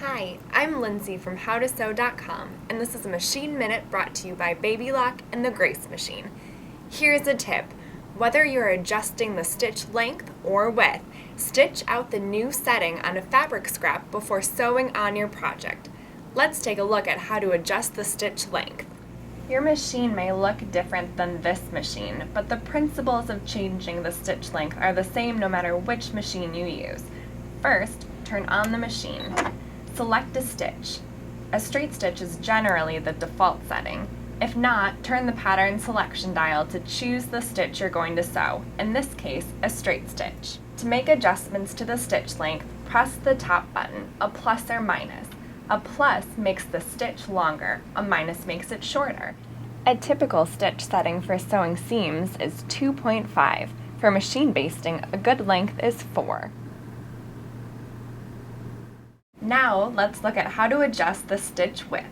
Hi, I'm Lindsay from howtosew.com, and this is a Machine Minute brought to you by Baby Lock and the Grace Machine. Here's a tip. Whether you're adjusting the stitch length or width, stitch out the new setting on a fabric scrap before sewing on your project. Let's take a look at how to adjust the stitch length. Your machine may look different than this machine, but the principles of changing the stitch length are the same no matter which machine you use. First, turn on the machine. Select a stitch. A straight stitch is generally the default setting. If not, turn the pattern selection dial to choose the stitch you're going to sew, in this case, a straight stitch. To make adjustments to the stitch length, press the top button, a plus or minus. A plus makes the stitch longer, a minus makes it shorter. A typical stitch setting for sewing seams is 2.5. For machine basting, a good length is 4. Now, let's look at how to adjust the stitch width.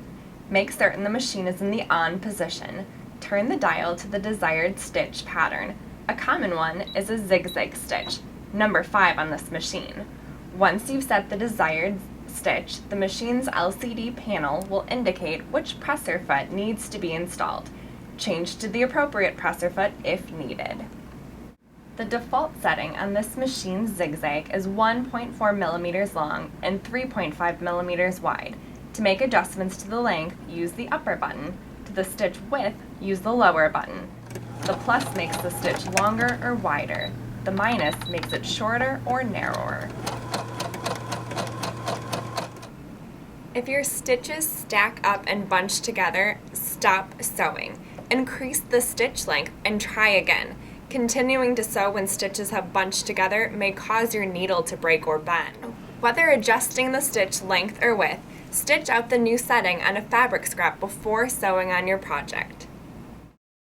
Make certain the machine is in the on position. Turn the dial to the desired stitch pattern. A common one is a zigzag stitch, number 5 on this machine. Once you've set the desired stitch, the machine's LCD panel will indicate which presser foot needs to be installed. Change to the appropriate presser foot if needed. The default setting on this machine's zigzag is 1.4 millimeters long and 3.5 millimeters wide. To make adjustments to the length, use the upper button. To the stitch width, use the lower button. The plus makes the stitch longer or wider. The minus makes it shorter or narrower. If your stitches stack up and bunch together, stop sewing. Increase the stitch length and try again. Continuing to sew when stitches have bunched together may cause your needle to break or bend. Whether adjusting the stitch length or width, stitch out the new setting on a fabric scrap before sewing on your project.